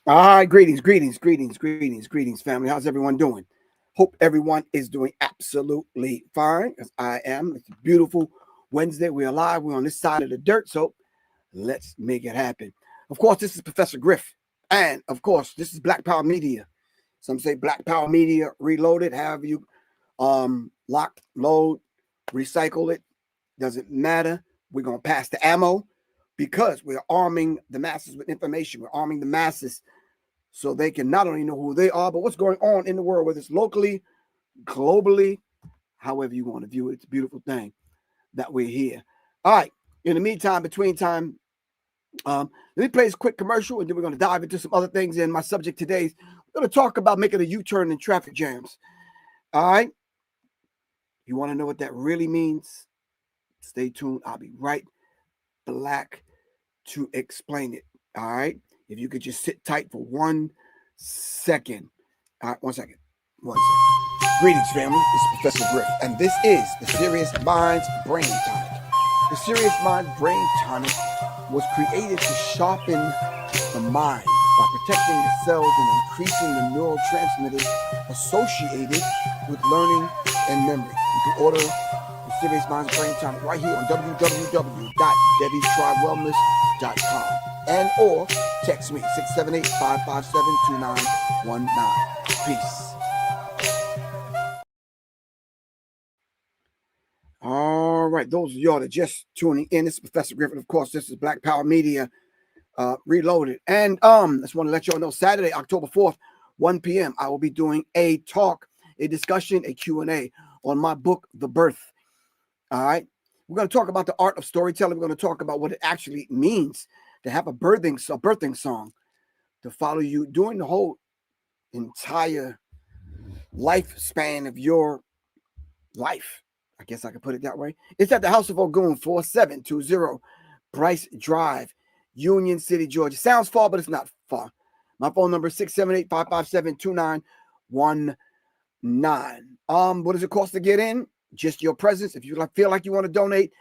All right, greetings, family. How's everyone doing? Hope everyone is doing absolutely fine, as I am. It's a beautiful Wednesday. We're alive. We're on this side of the dirt, so let's make it happen. Of course, this is Professor Griff, and of course, this is Black Power Media. Some say Black Power Media Reloaded. However you lock, load, recycle it, doesn't matter. We're gonna pass the ammo because we're arming the masses with information. We're arming the masses so they can not only know who they are, but what's going on in the world, whether it's locally, globally, however you want to view it. It's a beautiful thing that we're here. All right. In the meantime, between time, let me play this quick commercial, and then we're going to dive into some other things. And my subject today is we're going to talk about making a U-turn in traffic jams. All right. You want to know what that really means? Stay tuned. I'll be right back to explain it. All right. If you could just sit tight for 1 second. All right, 1 second. 1 second. Greetings, family. This is Professor Griff, and this is the Serious Minds Brain Tonic. The Serious Minds Brain Tonic was created to sharpen the mind by protecting the cells and increasing the neurotransmitters associated with learning and memory. You can order the Serious Minds Brain Tonic right here on www.debbiestribewellness.com and or text me 678-557-2919. Peace. All right, those of y'all that just tuning in, this is Professor Griffin. Of course, this is Black Power Media Reloaded. And I just want to let y'all know, Saturday, October 4th, 1 p.m., I will be doing a talk, a discussion, a Q&A on my book, The Birth. All right. We're going to talk about the art of storytelling. We're going to talk about what it actually means to have a birthing song to follow you during the whole entire lifespan of your life. I guess I could put it that way. It's at the House of Ogun, 4720 Bryce Drive, Union City, Georgia. Sounds far, but it's not far. My phone number is 678-557-2919. What does it cost to get in? Just your presence. If you feel like you want to donate,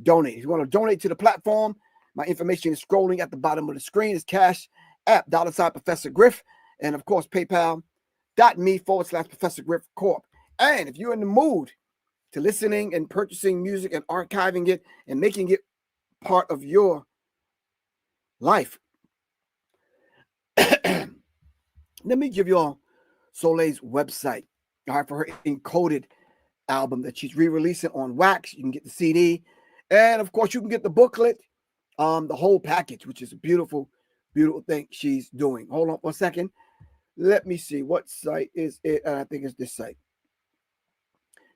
donate. If you want to donate to the platform, my information is scrolling at the bottom of the screen. It's Cash App, $Professor Griff, and of course, PayPal.me/Professor Griff Corp. And if you're in the mood to listening and purchasing music and archiving it and making it part of your life, let me give you all Soleil's website. All right, for her Encoded album that she's re-releasing on wax. You can get the CD, and of course, you can get the booklet, the whole package, which is a beautiful, beautiful thing she's doing. Hold on 1 second. Let me see. What site is it? I think it's this site.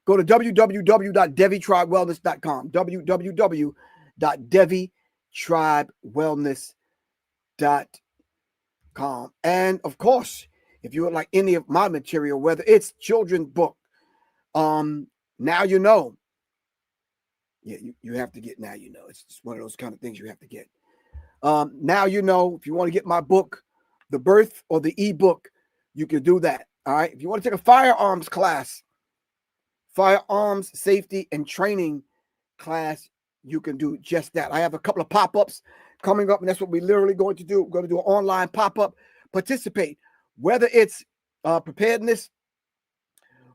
Go to www.devitribewellness.com. www.devitribewellness.com. And of course, if you would like any of my material, whether it's children's book, now you know. Yeah, you have to get now you know. It's just one of those kind of things you have to get. Now you know, if you want to get my book, The Birth, or the ebook, you can do that. All right. If you want to take a firearms class, firearms safety and training class, you can do just that. I have a couple of pop-ups coming up, and that's what we're literally going to do. We're going to do an online pop-up. Participate, whether it's preparedness,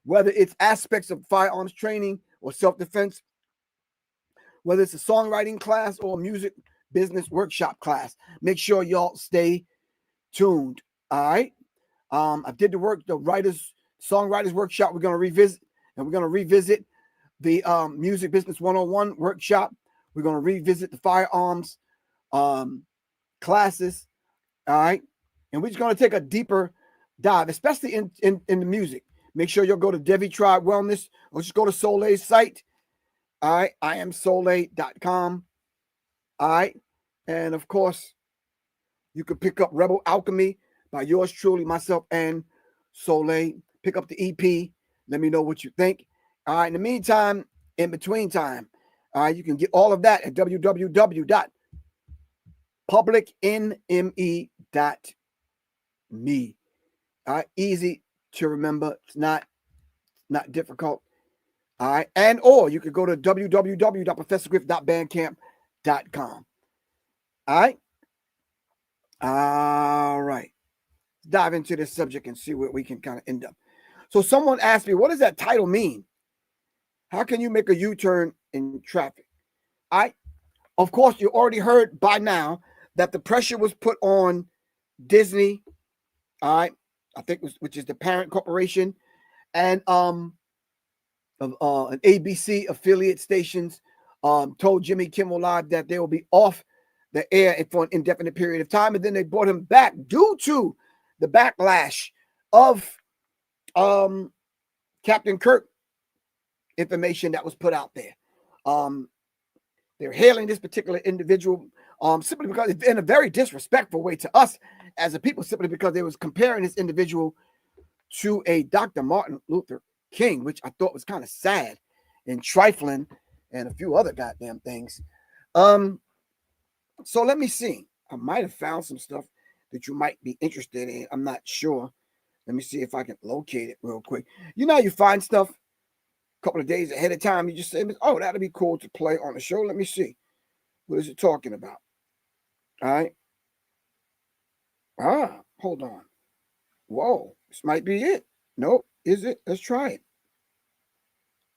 whether it's aspects of firearms training or self-defense, whether it's a songwriting class or a music business workshop class. Make sure y'all stay tuned. All right. I did the songwriters workshop. We're going to revisit, and we're going to revisit the music business 101 workshop. We're going to revisit the firearms classes. All right. And we're just going to take a deeper dive, especially in the music. Make sure you'll go to Devi Tribe Wellness, or just go to Soleil's site. All right. IamSoleil.com. All right. And of course, you can pick up Rebel Alchemy by yours truly, myself, and Soleil. Pick up the EP. Let me know what you think. All right. In the meantime, in between time, all right, you can get all of that at www.publicnme.me. All right. Easy to remember. It's not difficult. All right. And or you could go to www.professorgriff.bandcamp.com. All right. All right. dive into this subject and see where we can kind of end up. So someone asked me, what does that title mean? How can you make a U-turn in traffic? Of course, you already heard by now that the pressure was put on Disney, all right, I think which is the parent corporation, and an ABC affiliate stations told Jimmy Kimmel Live that they will be off the air for an indefinite period of time, and then they brought him back due to the backlash of Captain Kirk information that was put out there. They're hailing this particular individual simply because it's in a very disrespectful way to us as a people, simply because they was comparing this individual to a Dr. Martin Luther King, which I thought was kind of sad and trifling and a few other goddamn things. So let me see. I might have found some stuff that you might be interested in. I'm not sure. Let me see if I can locate it real quick. You know, you find stuff a couple of days ahead of time. You just say, oh, that'd be cool to play on the show. Let me see. What is it talking about? All right. Hold on. Whoa, this might be it. Nope. Is it? Let's try it.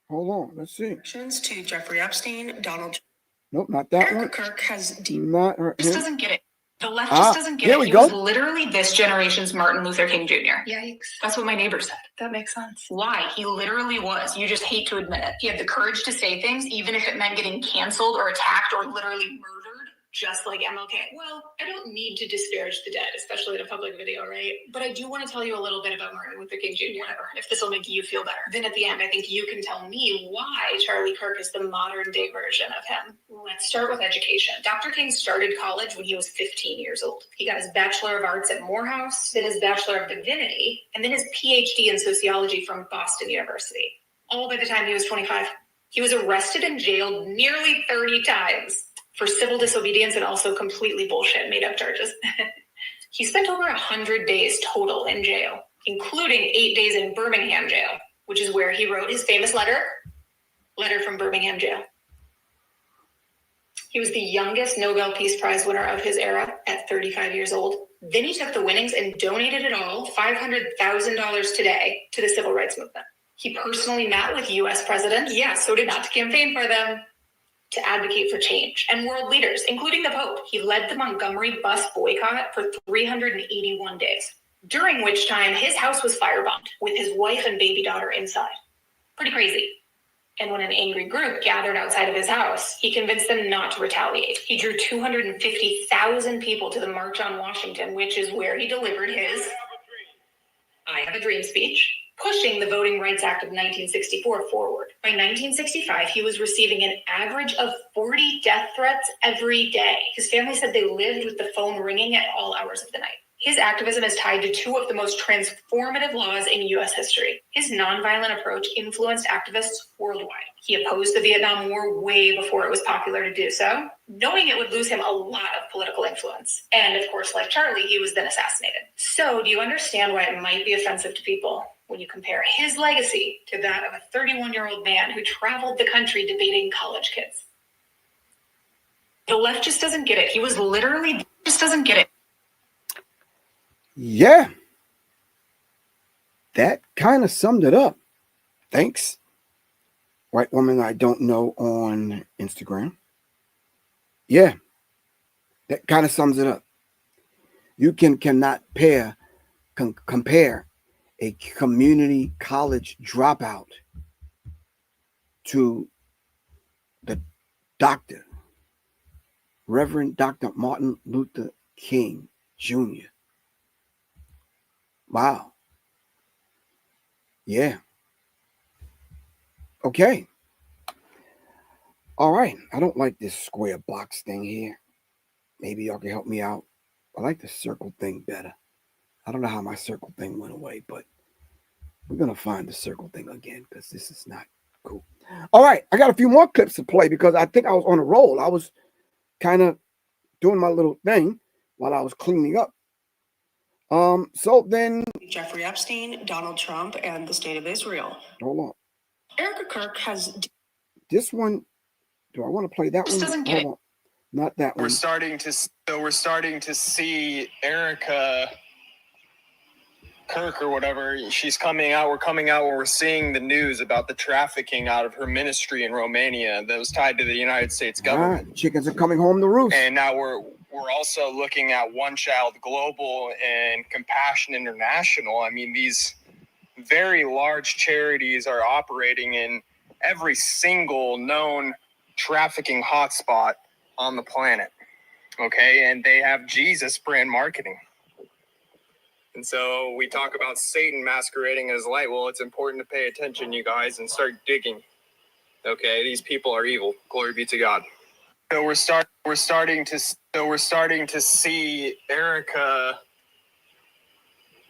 Hold on. Let's see. To Jeffrey Epstein, Donald. Nope, not that one. Kirk has not her. Just doesn't get it. The left just doesn't get it. He was literally this generation's Martin Luther King Jr. Yikes. That's what my neighbor said. That makes sense. Why? He literally was. You just hate to admit it. He had the courage to say things, even if it meant getting canceled or attacked or literally murdered, just like MLK. Well, I don't need to disparage the dead, especially in a public video, right? But I do want to tell you a little bit about Martin Luther King Jr. Whatever, if this will make you feel better. Then at the end, I think you can tell me why Charlie Kirk is the modern day version of him. Let's start with education. Dr. King started college when he was 15 years old. He got his Bachelor of Arts at Morehouse, then his Bachelor of Divinity, and then his PhD in sociology from Boston University. All by the time he was 25. He was arrested and jailed nearly 30 times for civil disobedience and also completely bullshit made up charges. He spent over 100 days total in jail, including 8 days in Birmingham jail, which is where he wrote his famous letter from Birmingham jail. He was the youngest Nobel Peace Prize winner of his era at 35 years old. Then he took the winnings and donated it all, $500,000 today, to the civil rights movement. He personally met with U.S. presidents, so did not to campaign for them, to advocate for change, and world leaders, including the Pope. He led the Montgomery bus boycott for 381 days, during which time his house was firebombed with his wife and baby daughter inside. Pretty crazy. And when an angry group gathered outside of his house, he convinced them not to retaliate. He drew 250,000 people to the March on Washington, which is where he delivered his I Have a Dream speech, pushing the Voting Rights Act of 1964 forward. By 1965, he was receiving an average of 40 death threats every day. His family said they lived with the phone ringing at all hours of the night. His activism is tied to two of the most transformative laws in U.S. history. His nonviolent approach influenced activists worldwide. He opposed the Vietnam War way before it was popular to do so, knowing it would lose him a lot of political influence. And of course, like Charlie, he was then assassinated. So do you understand why it might be offensive to people when you compare his legacy to that of a 31-year-old man who traveled the country debating college kids? The left just doesn't get it. He was literally just doesn't get it. Yeah, that kind of summed it up. Thanks, white woman I don't know on Instagram. Yeah, that kind of sums it up. You cannot compare a community college dropout to the Reverend Dr. Martin Luther King Jr. Wow. Yeah. Okay. All right. I don't like this square box thing here. Maybe y'all can help me out. I like the circle thing better. I don't know how my circle thing went away, but we're going to find the circle thing again because this is not cool. All right. I got a few more clips to play because I think I was on a roll. I was kind of doing my little thing while I was cleaning up. So then Jeffrey Epstein, Donald Trump, and the state of Israel. Hold on. Erica Kirk has this one. Do I want to play that one? Hold on. Not that one. We're starting to see Erica Kirk or whatever, she's coming out. We're coming out where we're seeing the news about the trafficking out of her ministry in Romania that was tied to the United States government. Chickens are coming home to roost. And now we're also looking at One Child Global and Compassion International. I mean, these very large charities are operating in every single known trafficking hotspot on the planet. Okay, and they have Jesus brand marketing. And so we talk about Satan masquerading as light. Well, it's important to pay attention, you guys, and start digging. Okay, these people are evil. Glory be to God. So we're starting to see Erica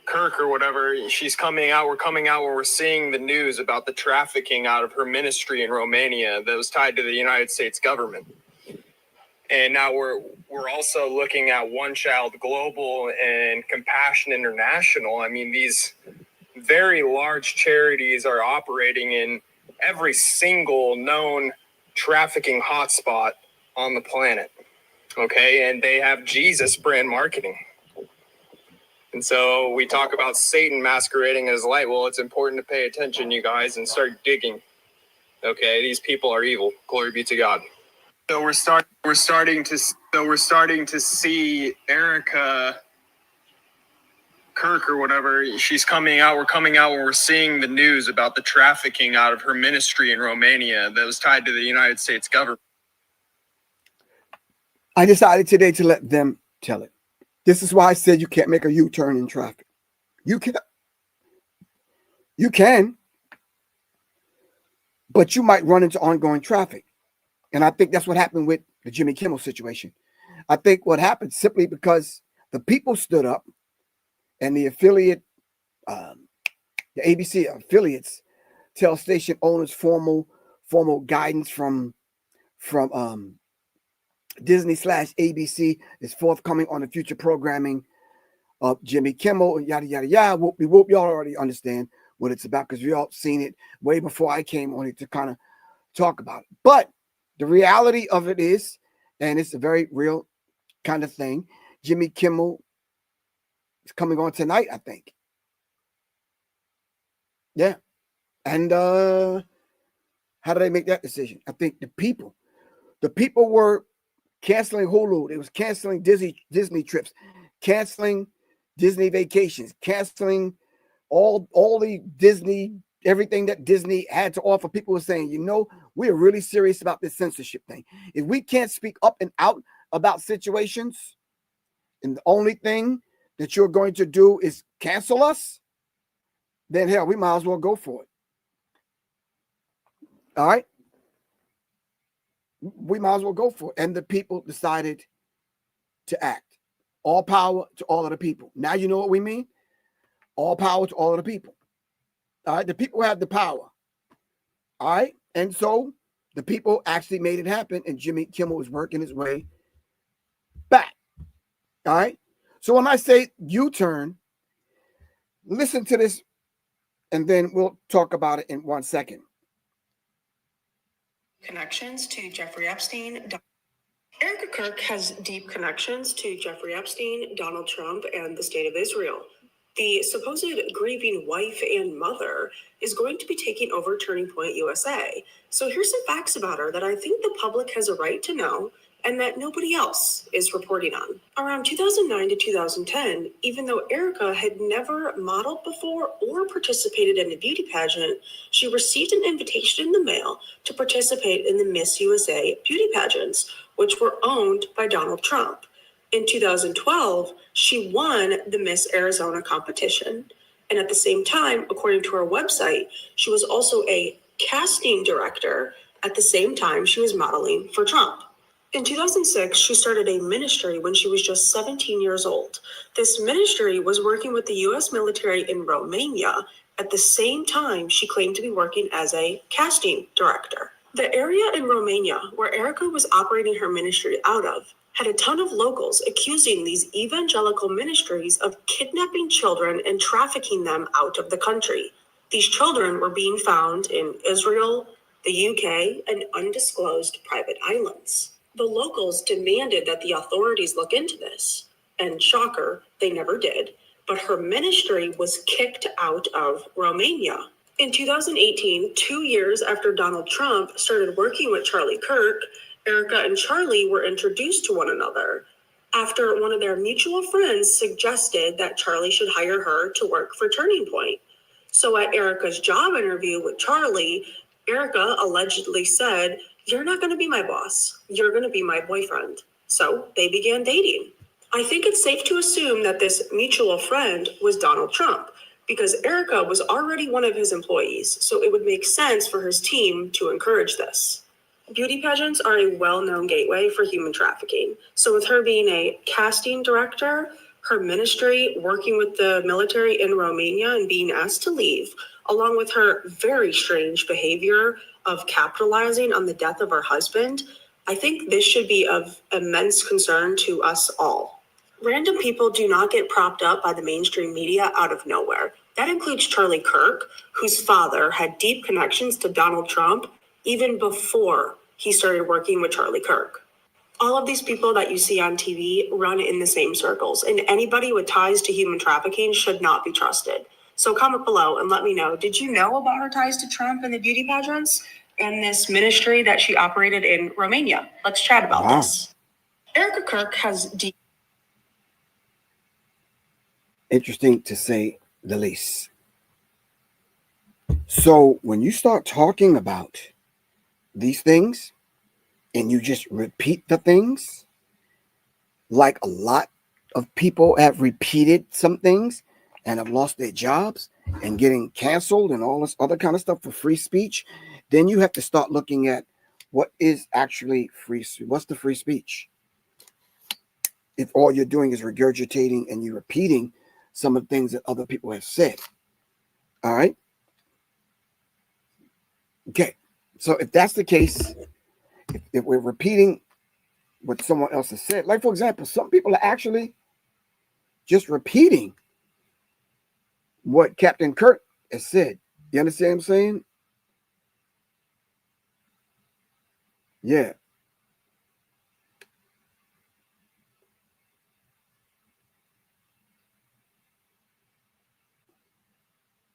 Kirk or whatever. She's coming out. We're coming out where we're seeing the news about the trafficking out of her ministry in Romania that was tied to the United States government. And now we're also looking at One Child Global and Compassion International. I mean, these very large charities are operating in every single known trafficking hotspot on the planet. Okay, and they have Jesus brand marketing. And so we talk about Satan masquerading as light. Well, it's important to pay attention, you guys, and start digging. Okay, these people are evil. Glory be to God. So we're starting to see Erica Kirk or whatever. She's coming out. We're coming out where we're seeing the news about the trafficking out of her ministry in Romania that was tied to the United States government. I decided today to let them tell it. This is why I said you can't make a U-turn in traffic. You can, but you might run into ongoing traffic. And I think that's what happened with the Jimmy Kimmel situation. I think what happened simply because the people stood up and the affiliate, the ABC affiliates tell station owners formal guidance from Disney/ABC is forthcoming on the future programming of Jimmy Kimmel and yada, yada, yada. Whoop. Y'all already understand what it's about because we all seen it way before I came on it to kind of talk about it. But the reality of it is, and it's a very real kind of thing, Jimmy Kimmel is coming on tonight, I think. Yeah. And how did they make that decision? I think the people were canceling Hulu. They was canceling Disney trips, canceling Disney vacations, canceling all the Disney, everything that Disney had to offer. People were saying, we're really serious about this censorship thing. If we can't speak up and out about situations, and the only thing that you're going to do is cancel us, then hell, we might as well go for it. All right? We might as well go for it. And the people decided to act. All power to all of the people. Now you know what we mean? All power to all of the people. All right? The people have the power. All right? And so the people actually made it happen, and Jimmy Kimmel was working his way back. All right? So when I say U-turn, listen to this, and then we'll talk about it in 1 second. Connections to Jeffrey Epstein. Erica Kirk has deep connections to Jeffrey Epstein, Donald Trump, and the state of Israel. The supposed grieving wife and mother is going to be taking over Turning Point USA. So here's some facts about her that I think the public has a right to know and that nobody else is reporting on. Around 2009 to 2010, even though Erica had never modeled before or participated in a beauty pageant, she received an invitation in the mail to participate in the Miss USA beauty pageants, which were owned by Donald Trump. In 2012, she won the Miss Arizona competition. And at the same time, according to her website, she was also a casting director at the same time she was modeling for Trump. In 2006, she started a ministry when she was just 17 years old. This ministry was working with the U.S. military in Romania at the same time she claimed to be working as a casting director. The area in Romania where Erica was operating her ministry out of had a ton of locals accusing these evangelical ministries of kidnapping children and trafficking them out of the country. These children were being found in Israel, the UK, and undisclosed private islands. The locals demanded that the authorities look into this, and shocker, They never did, but her ministry was kicked out of Romania. In 2018, 2 years after Donald Trump started working with Charlie Kirk, Erica and Charlie were introduced to one another after one of their mutual friends suggested that Charlie should hire her to work for Turning Point. So at Erica's job interview with Charlie, Erica allegedly said, "You're not going to be my boss. You're going to be my boyfriend." So they began dating. I think it's safe to assume that this mutual friend was Donald Trump, because Erica was already one of his employees, so it would make sense for his team to encourage this. Beauty pageants are a well-known gateway for human trafficking. So with her being a casting director, her ministry, working with the military in Romania and being asked to leave, along with her very strange behavior of capitalizing on the death of her husband, I think this should be of immense concern to us all. Random people do not get propped up by the mainstream media out of nowhere. That includes Charlie Kirk, whose father had deep connections to Donald Trump even before he started working with Charlie Kirk. All of these people that you see on TV run in the same circles, and anybody with ties to human trafficking should not be trusted. So comment below and let me know, did you know about her ties to Trump and the beauty pageants and this ministry that she operated in Romania? Let's chat about this. Erica Kirk has deep... Interesting to say the least. So when you start talking about these things and you just repeat the things, like a lot of people have repeated some things and have lost their jobs and getting canceled and all this other kind of stuff for free speech, then you have to start looking at what is actually free. What's the free speech? If all you're doing is regurgitating and you're repeating some of the things that other people have said. All right. Okay. So if that's the case, if we're repeating what someone else has said, like for example, some people are actually just repeating what Captain Kirk has said. You understand what I'm saying? Yeah.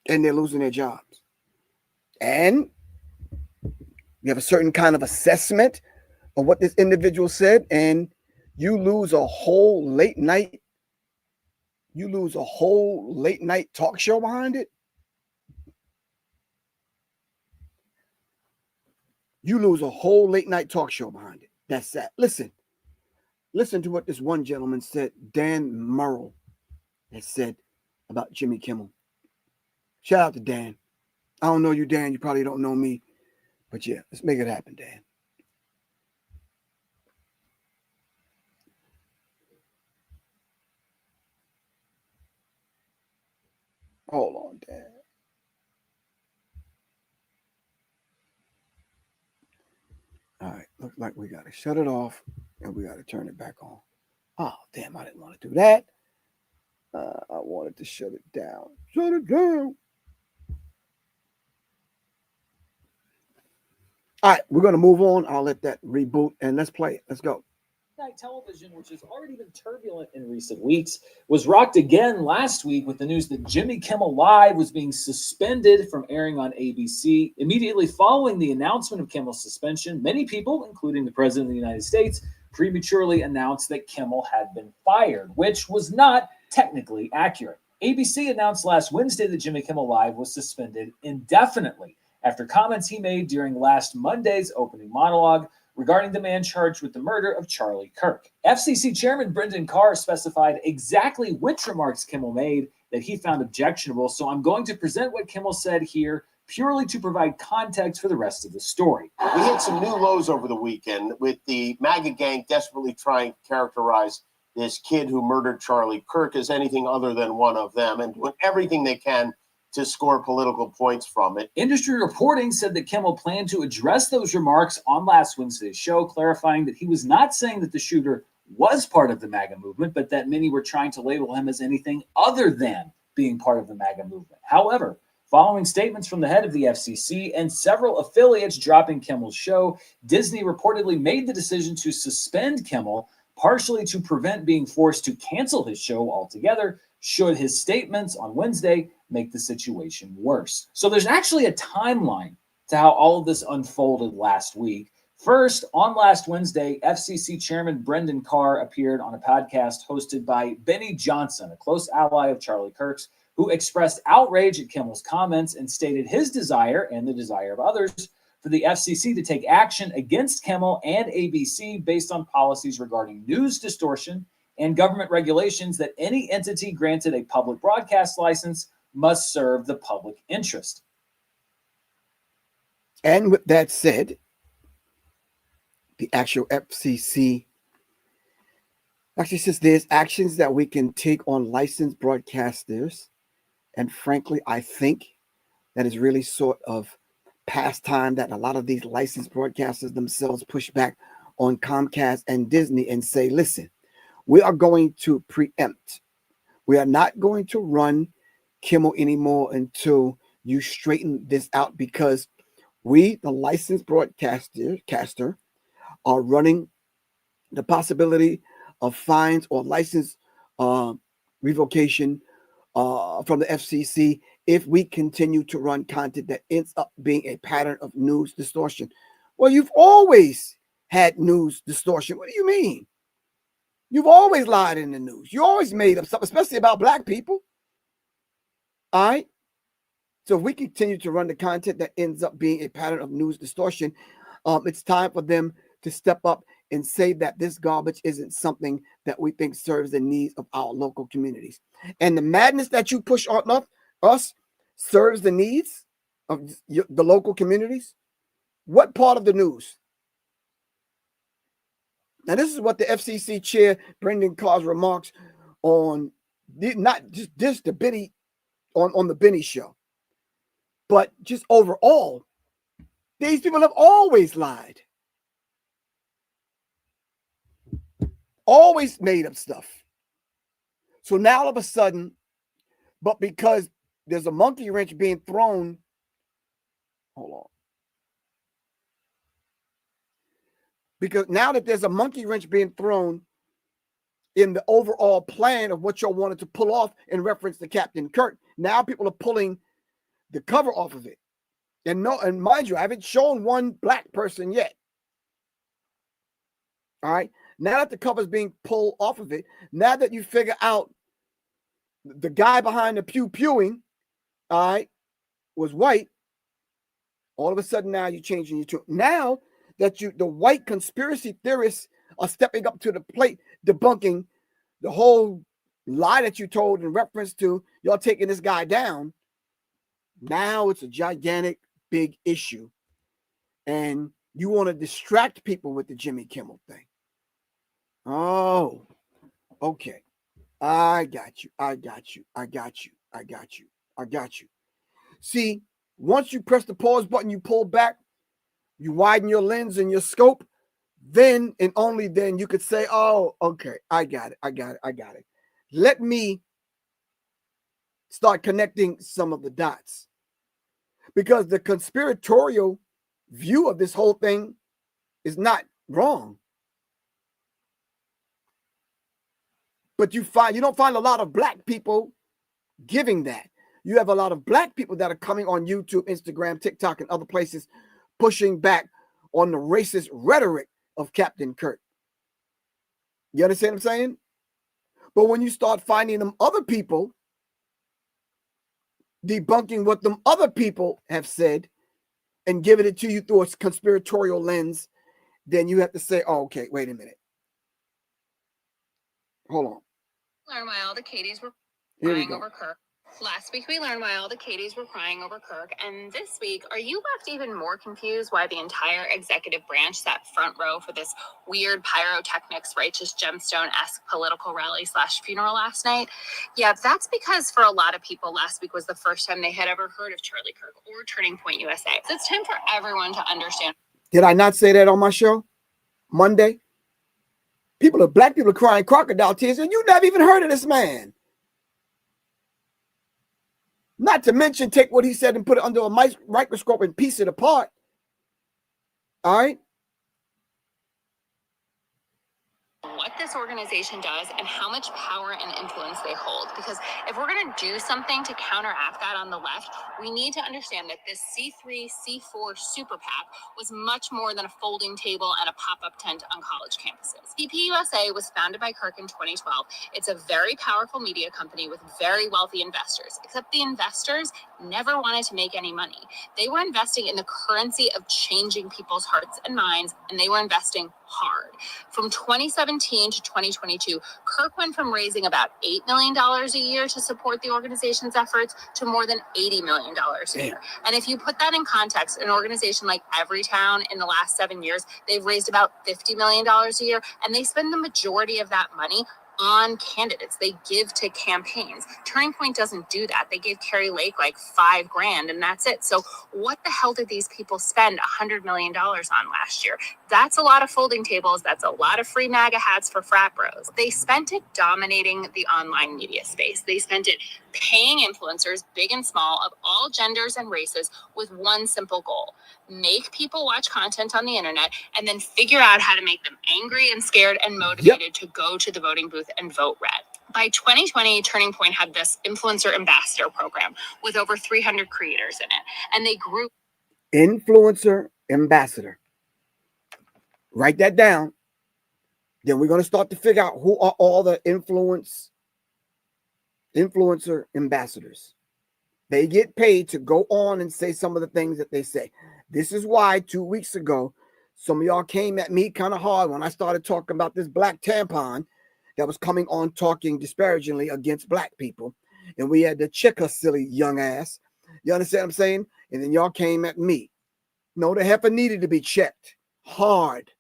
And they're losing their jobs. And you have a certain kind of assessment of what this individual said, and you lose a whole late night talk show behind it. You lose a whole late night talk show behind it. That's sad. Listen to what this one gentleman said, Dan Murrell, has said about Jimmy Kimmel. Shout out to Dan. I don't know you, Dan. You probably don't know me. But yeah, let's make it happen, Dan. Hold on, Dan. All right, looks like we got to shut it off and we got to turn it back on. Oh, damn, I didn't want to do that. I wanted to shut it down. Shut it down. All right, we're going to move on. I'll let that reboot and let's play it. Let's go. Night television, which has already been turbulent in recent weeks, was rocked again last week with the news that Jimmy Kimmel Live was being suspended from airing on ABC. Immediately following the announcement of Kimmel's suspension, many people, including the President of the United States, prematurely announced that Kimmel had been fired, which was not technically accurate. ABC announced last Wednesday that Jimmy Kimmel Live was suspended indefinitely after comments he made during last Monday's opening monologue regarding the man charged with the murder of Charlie Kirk. FCC Chairman Brendan Carr specified exactly which remarks Kimmel made that he found objectionable, so I'm going to present what Kimmel said here purely to provide context for the rest of the story. We hit some new lows over the weekend with the MAGA gang desperately trying to characterize this kid who murdered Charlie Kirk as anything other than one of them and doing everything they can to score political points from it. Industry reporting said that Kimmel planned to address those remarks on last Wednesday's show, clarifying that he was not saying that the shooter was part of the MAGA movement, but that many were trying to label him as anything other than being part of the MAGA movement. However, following statements from the head of the FCC and several affiliates dropping Kimmel's show, Disney reportedly made the decision to suspend Kimmel, partially to prevent being forced to cancel his show altogether should his statements on Wednesday make the situation worse. So there's actually a timeline to how all of this unfolded last week. First, on last Wednesday, FCC Chairman Brendan Carr appeared on a podcast hosted by Benny Johnson, a close ally of Charlie Kirk's, who expressed outrage at Kimmel's comments and stated his desire, and the desire of others, for the FCC to take action against Kimmel and ABC based on policies regarding news distortion and government regulations that any entity granted a public broadcast license must serve the public interest. And with that said, the actual FCC actually says there's actions that we can take on licensed broadcasters. And frankly, I think that is really sort of past time that a lot of these licensed broadcasters themselves push back on Comcast and Disney and say, listen, we are going to preempt. We are not going to run Kimmel anymore until you straighten this out, because we, the licensed broadcaster, are running the possibility of fines or license revocation from the FCC if we continue to run content that ends up being a pattern of news distortion. Well, you've always had news distortion. What do you mean? You've always lied in the news. You always made up stuff, especially about black people. All right? So if we continue to run the content that ends up being a pattern of news distortion, it's time for them to step up and say that this garbage isn't something that we think serves the needs of our local communities. And the madness that you push on us serves the needs of the local communities. What part of the news? Now, this is what the FCC chair, Brendan Carr's remarks on, not just this, the Benny, on the Benny show, but just overall, these people have always lied. Always made up stuff. So now all of a sudden, but because there's a monkey wrench being thrown, hold on. Because now that there's a monkey wrench being thrown in the overall plan of what y'all wanted to pull off in reference to Captain Kirk, now people are pulling the cover off of it. And mind you, I haven't shown one black person yet. All right. Now that the cover's being pulled off of it, now that you figure out the guy behind the pew-pewing, all right, was white, all of a sudden now you're changing your tune. Now that the white conspiracy theorists are stepping up to the plate, debunking the whole lie that you told in reference to y'all taking this guy down, now it's a gigantic, big issue. And you want to distract people with the Jimmy Kimmel thing. Oh, okay. I got you. See, once you press the pause button, you pull back, you widen your lens and your scope, then and only then you could say, oh, okay, I got it. Let me start connecting some of the dots. Because the conspiratorial view of this whole thing is not wrong. But you don't find a lot of black people giving that. You have a lot of black people that are coming on YouTube, Instagram, TikTok, and other places pushing back on the racist rhetoric of Captain Kirk. You understand what I'm saying? But when you start finding them other people debunking what them other people have said and giving it to you through a conspiratorial lens, then you have to say, oh, okay, wait a minute. Hold on. Learn why all the Katies were Here we crying go. over Kirk. Last week, we learned why all the Katies were crying over Kirk. And this week, are you left even more confused why the entire executive branch sat front row for this weird pyrotechnics, righteous gemstone-esque political rally / funeral last night? Yeah, that's because for a lot of people, last week was the first time they had ever heard of Charlie Kirk or Turning Point USA. So it's time for everyone to understand. Did I not say that on my show Monday? Black people are crying crocodile tears, and you never even heard of this man. Not to mention, take what he said and put it under a microscope and piece it apart. All right? What this organization does and how much power and influence they hold. Because if we're going to do something to counteract that on the left, we need to understand that this C3, C4 super PAC was much more than a folding table and a pop-up tent on college campuses. CPUSA was founded by Kirk in 2012. It's a very powerful media company with very wealthy investors, except the investors never wanted to make any money. They were investing in the currency of changing people's hearts and minds, and they were investing hard. From 2017 to 2022, Kirk went from raising about $8 million a year to support the organization's efforts to more than $80 million a year. And if you put that in context, an organization like Everytown in the last 7 years, they've raised about $50 million a year, and they spend the majority of that money on candidates. They give to campaigns. Turning Point doesn't do that. They gave Carrie Lake like $5,000 and that's it. So what the hell did these people spend $100 million on last year? That's a lot of folding tables. That's a lot of free MAGA hats for frat bros. They spent it dominating the online media space. They spent it paying influencers, big and small, of all genders and races, with one simple goal: make people watch content on the internet and then figure out how to make them angry and scared and motivated to go to the voting booth and vote red. By 2020, Turning Point had this influencer ambassador program with over 300 creators in it, and they grew. Influencer ambassador. Write that down. Then we're going to start to figure out who are all the influencer ambassadors. They get paid to go on and say some of the things that they say. This is why 2 weeks ago, some of y'all came at me kind of hard when I started talking about this black tampon that was coming on talking disparagingly against black people. And we had to check her silly young ass. You understand what I'm saying? And then y'all came at me. No, the heifer needed to be checked hard.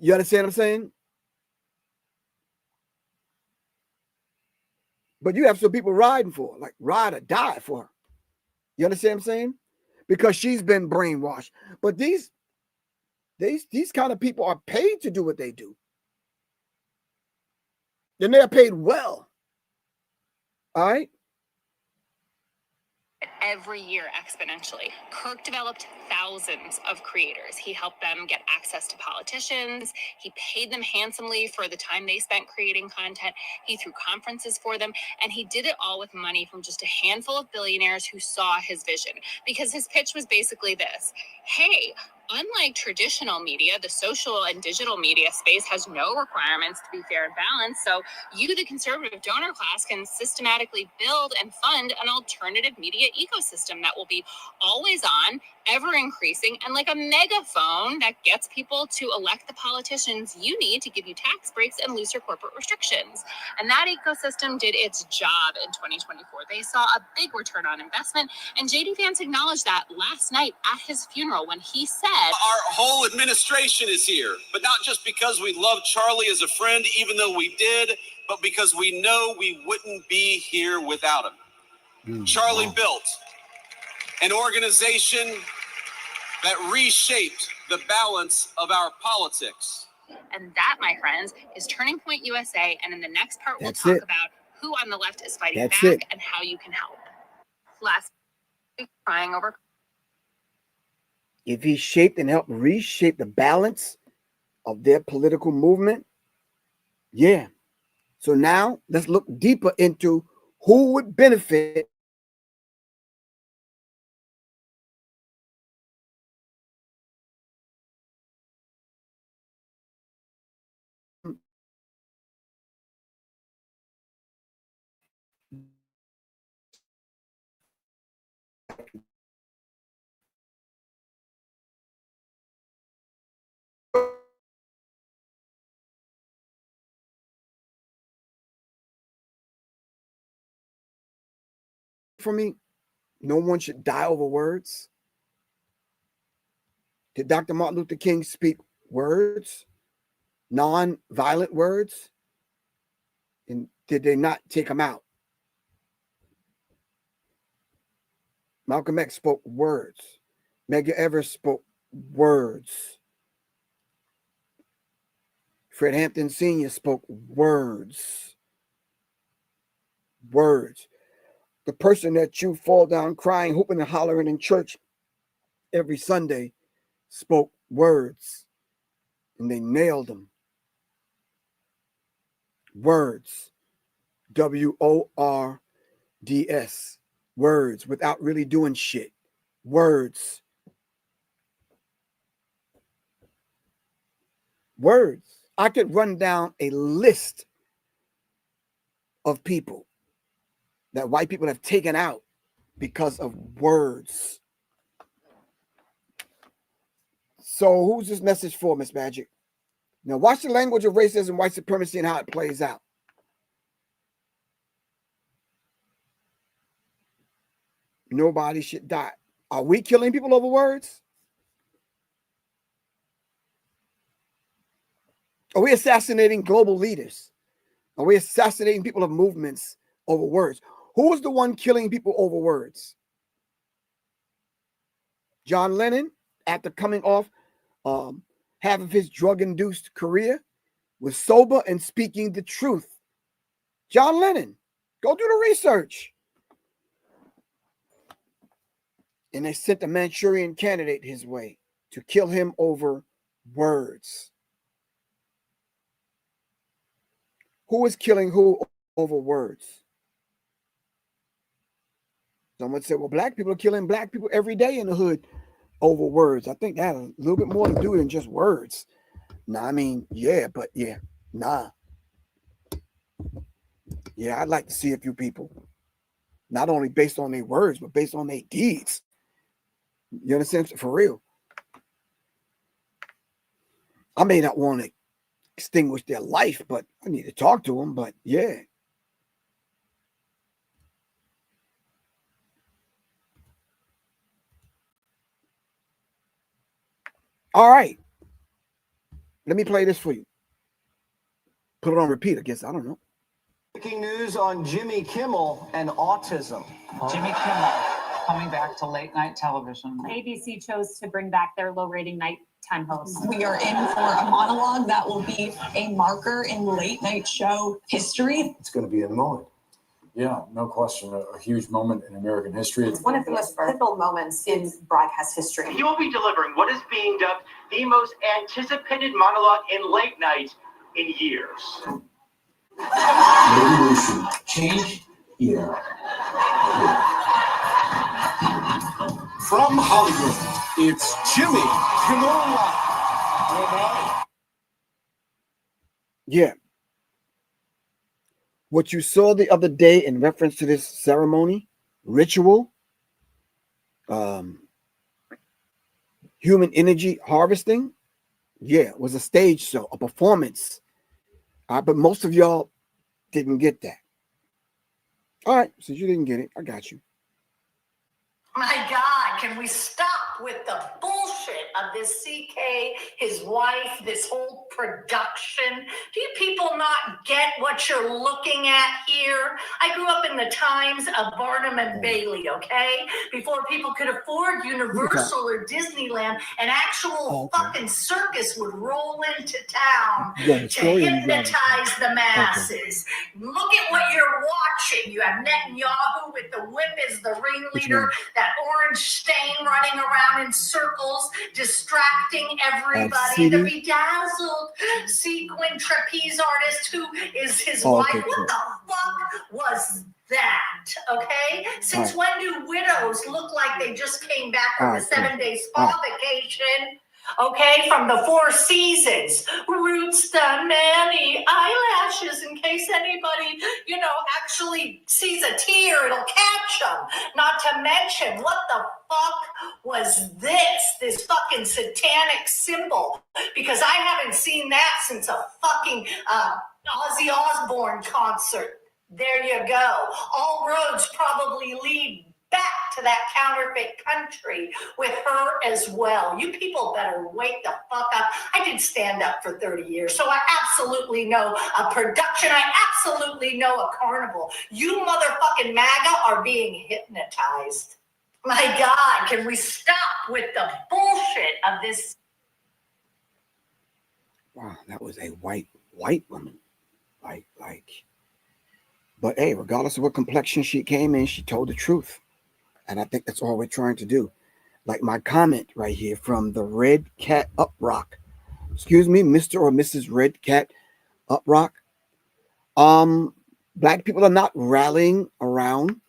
You understand what I'm saying? But you have some people riding for her, like ride or die for her. You understand what I'm saying? Because she's been brainwashed. But these kind of people are paid to do what they do. And they're paid well. All right? Every year exponentially. Kirk developed thousands of creators. He helped them get access to politicians. He paid them handsomely for the time they spent creating content. He threw conferences for them, and he did it all with money from just a handful of billionaires who saw his vision. Because his pitch was basically this: hey, unlike traditional media, the social and digital media space has no requirements to be fair and balanced. So you, the conservative donor class, can systematically build and fund an alternative media ecosystem that will be always on, ever increasing, and like a megaphone that gets people to elect the politicians you need to give you tax breaks and looser corporate restrictions. And that ecosystem did its job in 2024. They saw a big return on investment, and JD Vance acknowledged that last night at his funeral when he said, our whole administration is here, but not just because we love Charlie as a friend, even though we did, but because we know we wouldn't be here without him. Charlie built an organization that reshaped the balance of our politics. and that, my friends, is Turning Point USA. And in the next part, we'll That's talk it. about who on the left is fighting That's back it. and how you can help. Last week, crying over. If he shaped and helped reshape the balance of their political movement, yeah. So now let's look deeper into who would benefit for me. No one should die over words. Did Dr. Martin Luther King speak words, non-violent words? And did they not take them out? Malcolm X spoke words. Medgar Evers spoke words. Fred Hampton Sr. spoke words. Words. The person that you fall down crying, hooping and hollering in church every Sunday spoke words. And they nailed them. Words. WORDS. Words without really doing shit. Words. Words. I could run down a list of people that white people have taken out because of words. So who's this message for, Miss Magic? Now watch the language of racism, white supremacy, and how it plays out. Nobody should die. Are we killing people over words? Are we assassinating global leaders? Are we assassinating people of movements over words? Who is the one killing people over words? John Lennon, after coming off half of his drug-induced career, was sober and speaking the truth. John Lennon, go do the research. And they sent a Manchurian candidate his way to kill him over words. Who is killing who over words? Someone said, well, black people are killing black people every day in the hood over words. I think that has a little bit more to do than just words. Nah, I mean, yeah, but yeah, nah. Yeah, I'd like to see a few people, not only based on their words, but based on their deeds. You understand? For real. I may not want to extinguish their life, but I need to talk to them. But yeah. All right. Let me play this for you. Put it on repeat, I guess. I don't know. Breaking news on Jimmy Kimmel and autism. Jimmy Kimmel coming back to late night television. ABC chose to bring back their low rating nighttime host. We are in for a monologue that will be a marker in late night show history. It's going to be a moment. Yeah, no question. A huge moment in American history. It's one of the most pivotal moments in broadcast history. He will be delivering what is being dubbed the most anticipated monologue in late night in years. Maybe we should change here. From Hollywood, it's Jimmy Kimmel. Yeah. What you saw the other day in reference to this ceremony, ritual, human energy harvesting, yeah, was a stage show, a performance. But most of y'all didn't get that. All right, since you didn't get it, I got you. My God, can we stop with the bullshit of this CK, his wife, this whole production? Do you people not get what you're looking at here? I grew up in the times of Barnum and Bailey, okay? Before people could afford Universal or Disneyland, an actual fucking circus would roll into town to hypnotize the masses. Look at what you're watching. You have Netanyahu with the whip as the ringleader, that orange stain running around in circles, distracting everybody. The bedazzled sequin trapeze artist who is his wife. Okay, what the fuck was that? Okay? Since when do widows look like they just came back from a 7-day spa vacation? Okay, from the Four Seasons. Roots done Manny eyelashes in case anybody, actually sees a tear, it'll catch them. Not to mention, what the fuck was this fucking satanic symbol? Because I haven't seen that since a fucking Ozzy Osbourne concert. There you go. All roads probably lead back to that counterfeit country with her as well. You people better wake the fuck up. I did stand up for 30 years, so I absolutely know a production. I absolutely know a carnival. You motherfucking MAGA are being hypnotized. My God, can we stop with the bullshit of this? Wow, that was a white woman. But hey, regardless of what complexion she came in, she told the truth. And I think that's all we're trying to do. Like my comment right here from the Red Cat Uprock. Excuse me, Mr. or Mrs. Red Cat Uprock. Black people are not rallying around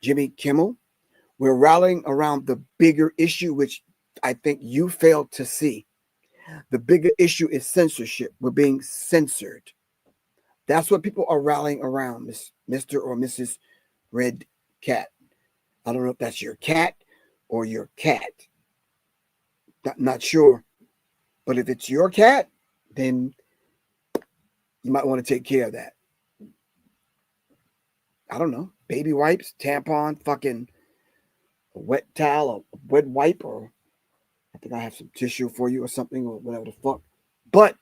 Jimmy Kimmel. We're rallying around the bigger issue, which I think you failed to see. The bigger issue is censorship. We're being censored. That's what people are rallying around, Mr. or Mrs. Red Cat. I don't know if that's your cat or your cat. Not sure. But if it's your cat, then you might want to take care of that. I don't know. Baby wipes, tampon, fucking a wet towel, a wet wipe, or I think I have some tissue for you or something, or whatever the fuck. But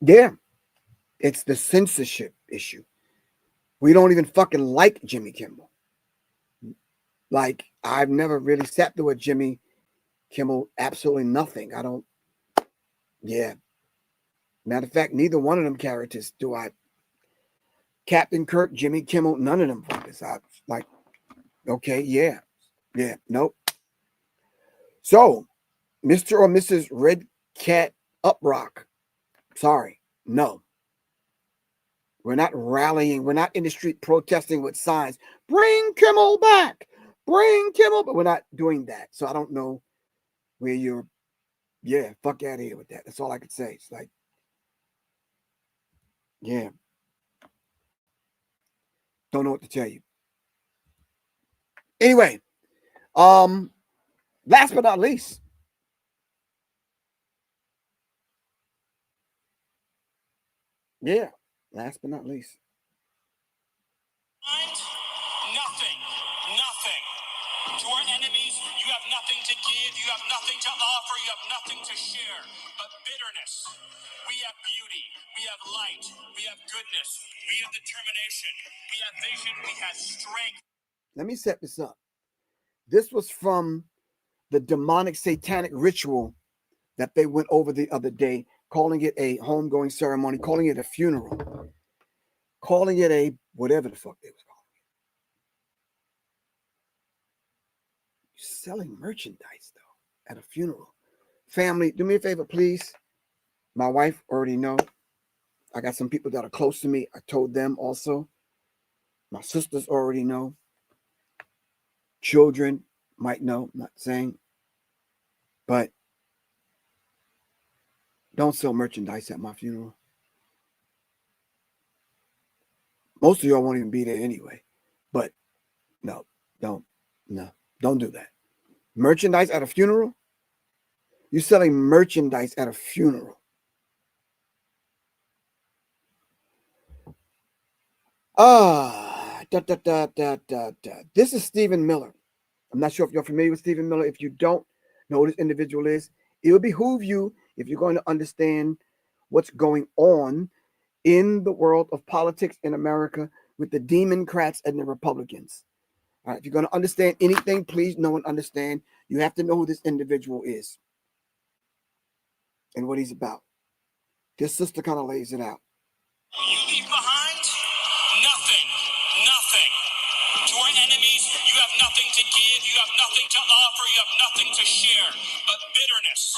yeah, it's the censorship issue. We don't even fucking like Jimmy Kimmel. Like, I've never really sat there with Jimmy Kimmel, absolutely nothing. I don't, yeah. Matter of fact, neither one of them characters do I. Captain Kirk, Jimmy Kimmel, none of them fuckers. I like, okay, yeah, nope. So, Mr. or Mrs. Red Cat Uprock, sorry, no. We're not rallying. We're not in the street protesting with signs. Bring Kimmel back. Bring Kimmel. But we're not doing that. So I don't know where you're. Yeah, fuck out of here with that. That's all I could say. It's like, yeah. Don't know what to tell you. Anyway, last but not least. Yeah, last but not least. Nothing. To our enemies, you have nothing to give, you have nothing to offer, you have nothing to share, but bitterness. We have beauty, we have light, we have goodness, we have determination, we have vision, we have strength. Let me set this up. This was from the demonic satanic ritual that they went over the other day, calling it a homegoing ceremony, calling it a funeral, calling it a whatever the fuck they was calling it. Selling merchandise, though, at a funeral. Family, do me a favor, please. My wife already know. I got some people that are close to me. I told them also. My sisters already know. Children might know. I'm not saying. But don't sell merchandise at my funeral. Most of y'all won't even be there anyway. But no, don't do that. Merchandise at a funeral? You're selling merchandise at a funeral. This is Stephen Miller. I'm not sure if you're familiar with Stephen Miller. If you don't know who this individual is, it would behoove you, if you're going to understand what's going on in the world of politics in America with the Democrats and the Republicans. All right, if you're going to understand anything, please know and understand. You have to know who this individual is and what he's about. This sister kind of lays it out. You leave behind nothing. To our enemies, you have nothing to give, you have nothing to offer, you have nothing to share, but bitterness.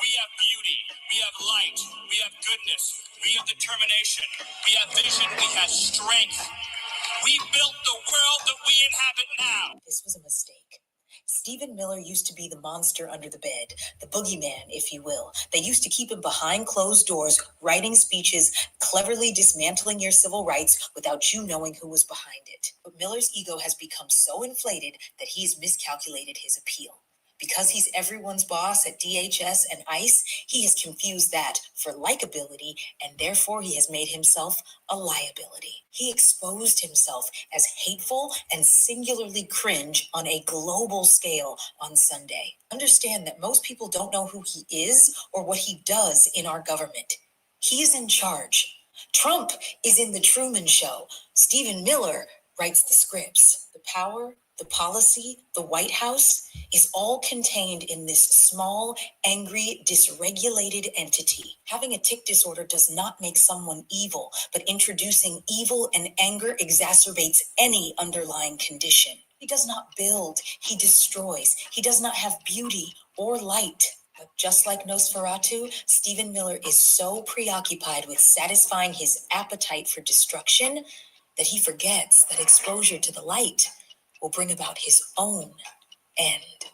We have beauty, we have light, we have goodness, we have determination, we have vision, we have strength. We built the world that we inhabit now. This was a mistake. Stephen Miller used to be the monster under the bed, the boogeyman, if you will. They used to keep him behind closed doors, writing speeches, cleverly dismantling your civil rights without you knowing who was behind it. But Miller's ego has become so inflated that he's miscalculated his appeal. Because he's everyone's boss at DHS and ICE, he has confused that for likability, and therefore he has made himself a liability. He exposed himself as hateful and singularly cringe on a global scale on Sunday. Understand that most people don't know who he is or what he does in our government. He is in charge. Trump is in the Truman Show. Stephen Miller writes the scripts. The power, the policy, the White House is all contained in this small, angry, dysregulated entity. Having a tic disorder does not make someone evil, but introducing evil and anger exacerbates any underlying condition. He does not build, he destroys. He does not have beauty or light. But just like Nosferatu, Stephen Miller is so preoccupied with satisfying his appetite for destruction that he forgets that exposure to the light will bring about his own end.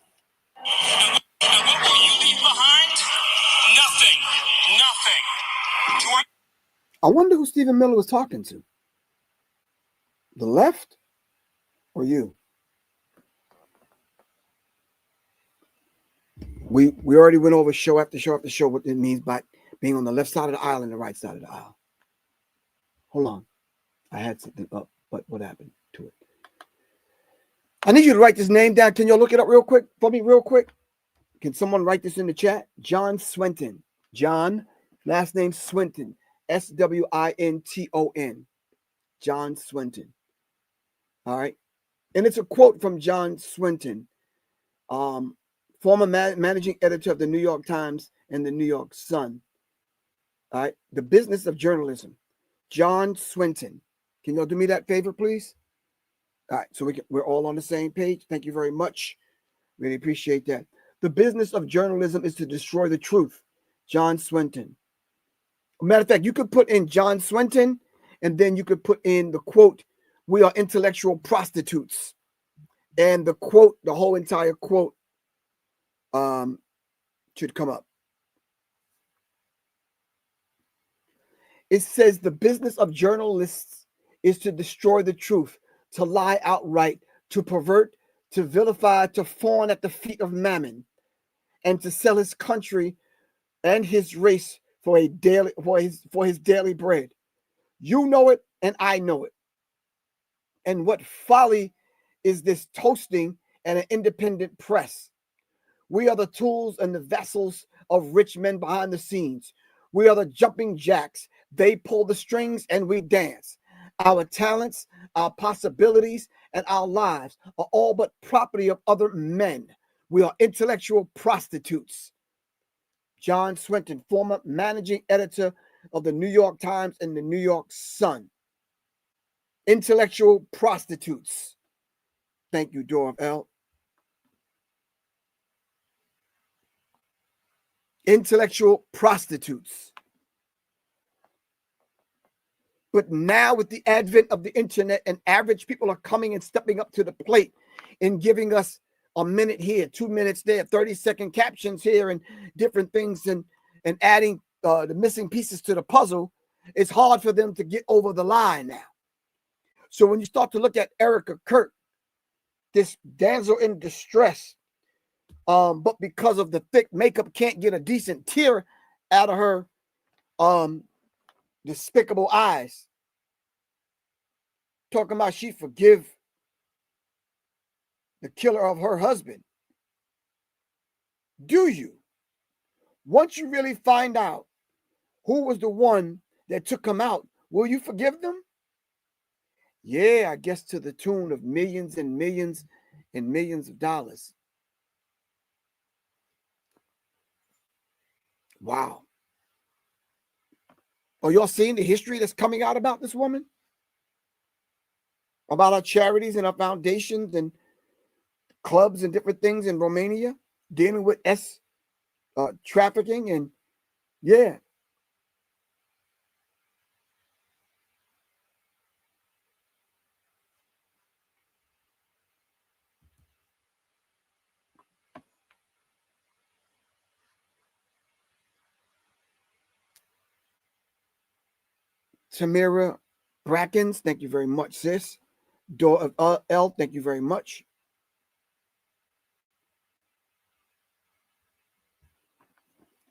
And what will you leave behind? Nothing. Nothing. I wonder who Stephen Miller was talking to. The left or you? We already went over show after show after show what it means by being on the left side of the aisle and the right side of the aisle. Hold on. I had something up, but what happened to it? I need you to write this name down. Can y'all look it up real quick for me, real quick? Can someone write this in the chat? John Swinton. John, last name Swinton. Swinton. John Swinton. All right. And it's a quote from John Swinton, former managing editor of the New York Times and the New York Sun. All right. The Business of Journalism. John Swinton. Can y'all do me that favor, please? All right. So we're all on the same page. Thank you very much. Really appreciate that. The business of journalism is to destroy the truth. John Swinton. Matter of fact, you could put in John Swinton, and then you could put in the quote, "We are intellectual prostitutes." And the quote, the whole entire quote should come up. It says the business of journalists is to destroy the truth, to lie outright, to pervert, to vilify, to fawn at the feet of mammon, and to sell his country and his race for his daily bread. You know it, and I know it. And what folly is this toasting and an independent press? We are the tools and the vessels of rich men behind the scenes. We are the jumping jacks. They pull the strings and we dance. Our talents, our possibilities, and our lives are all but property of other men. We are intellectual prostitutes. John Swinton, former managing editor of the New York Times and the New York Sun. Intellectual prostitutes. Thank you, Dora L. Intellectual prostitutes. But now with the advent of the internet, and average people are coming and stepping up to the plate and giving us a minute here, 2 minutes there, 30-second captions here, and different things, and adding the missing pieces to the puzzle, it's hard for them to get over the line now. So when you start to look at Erica Kirk, this damsel in distress, but because of the thick makeup, can't get a decent tear out of her despicable eyes. Talking about she forgive the killer of her husband. Do you? Once you really find out who was the one that took him out, will you forgive them? Yeah, I guess to the tune of millions and millions and millions of dollars. Wow. Are y'all seeing the history that's coming out about this woman? About our charities and our foundations and clubs and different things in Romania dealing with trafficking, and yeah. Tamira Brackens, thank you very much, sis. Dora L, thank you very much.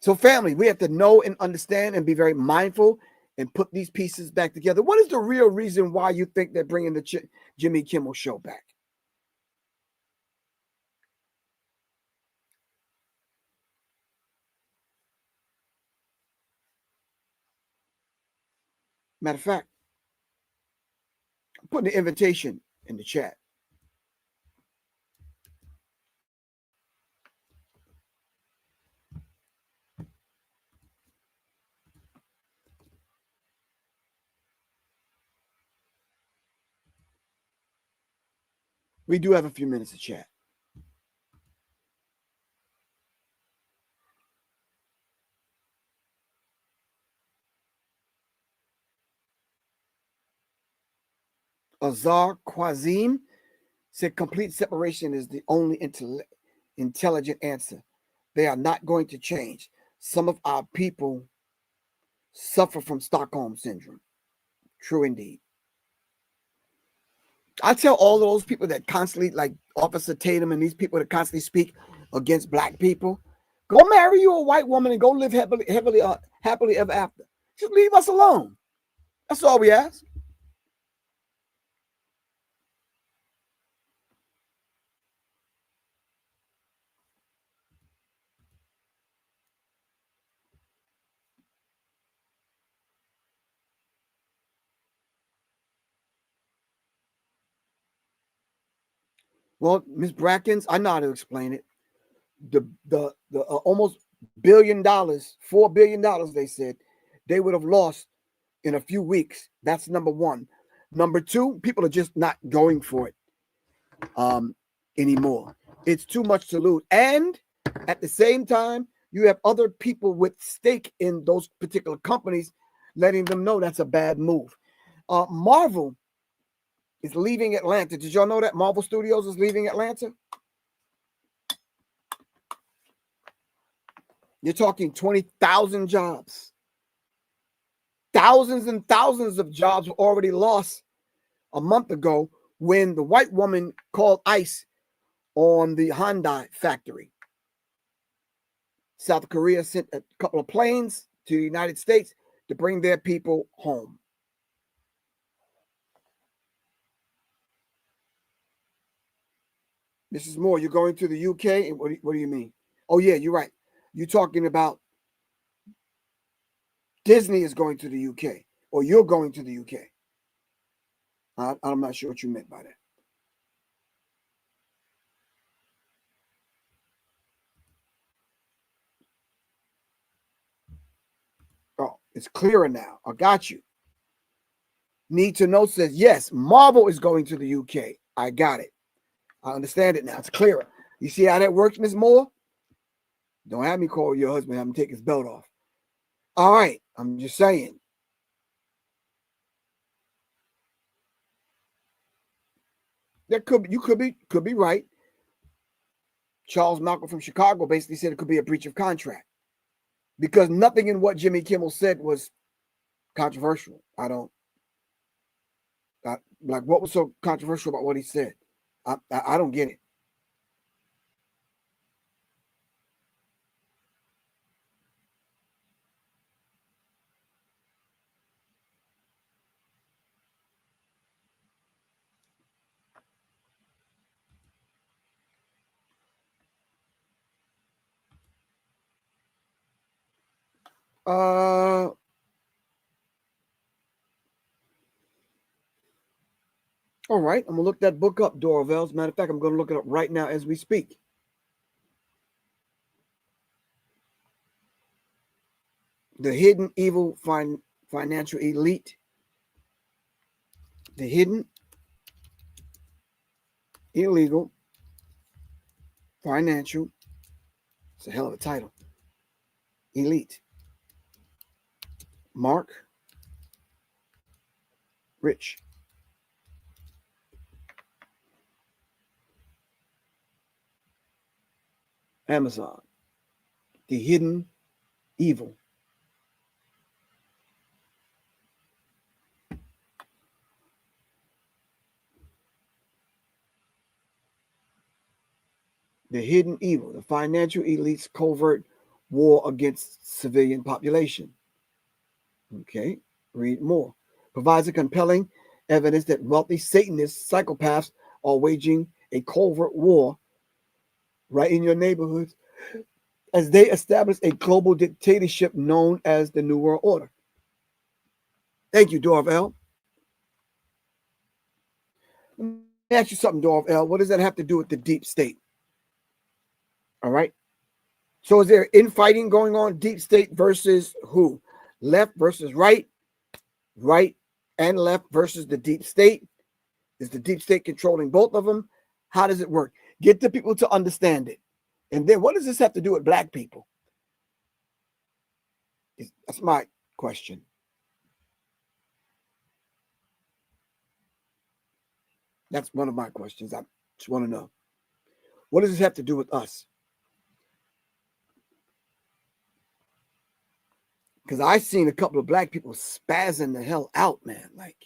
So family, we have to know and understand and be very mindful and put these pieces back together. What is the real reason why you think they're bringing the Jimmy Kimmel show back? Matter of fact, I'm putting the invitation in the chat. We do have a few minutes to chat. Azar Kwazim said complete separation is the only intelligent answer. They are not going to change. Some of our people suffer from Stockholm syndrome. True indeed. I tell all those people that constantly, like Officer Tatum and these people that constantly speak against black people, go marry you a white woman and go live happily ever after. Just leave us alone. That's all we ask. Well, Ms. Brackens, I know how to explain it. The almost $1 billion, $4 billion, they said they would have lost in a few weeks. That's number one. Number two, people are just not going for it anymore. It's too much to lose. And at the same time, you have other people with stake in those particular companies letting them know that's a bad move. Marvel is leaving Atlanta. Did y'all know that Marvel Studios is leaving Atlanta? You're talking 20,000 jobs. Thousands and thousands of jobs were already lost a month ago when the white woman called ICE on the Hyundai factory. South Korea sent a couple of planes to the United States to bring their people home. Mrs. Moore, you're going to the UK? And what do you mean? Oh, yeah, you're right. You're talking about Disney is going to the UK, or you're going to the UK. I'm not sure what you meant by that. Oh, it's clearer now. I got you. Need to know says, yes, Marvel is going to the UK. I got it. I understand it now. It's clearer. You see how that works, Ms. Moore? Don't have me call your husband, have him take his belt off. All right. I'm just saying. That you could be right. Charles Malcolm from Chicago basically said it could be a breach of contract because nothing in what Jimmy Kimmel said was controversial. Like what was so controversial about what he said? I don't get it. All right, I'm gonna look that book up, Dorval. As a matter of fact, I'm gonna look it up right now as we speak. The Hidden Evil Financial Elite. The Hidden Illegal Financial. It's a hell of a title. Elite. Mark Rich. Amazon. The Hidden Evil. The Hidden Evil, the financial elite's covert war against civilian population. Okay, read more. Provides a compelling evidence that wealthy Satanist psychopaths are waging a covert war right in your neighborhoods as they establish a global dictatorship known as the New World Order. Thank you, Dorval. Let me ask you something, Dorval. What does that have to do with the deep state? All right. So is there infighting going on? Deep state versus who? Left versus right? Right and left versus the deep state? Is the deep state controlling both of them? How does it work? Get the people to understand it. And then what does this have to do with black people? That's my question. That's one of my questions. I just want to know. What does this have to do with us? Because I seen a couple of black people spazzing the hell out, man. Like,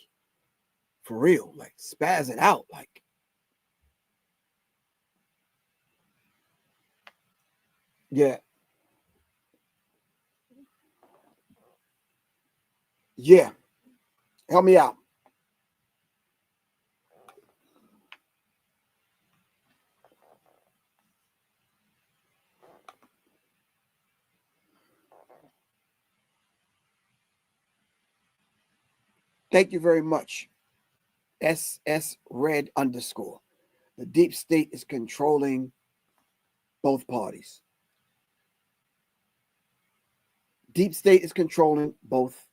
for real. Like, spazzing out. Like, yeah. Yeah. Help me out. Thank you very much. SS Red _. The deep state is controlling both parties. Deep state is controlling both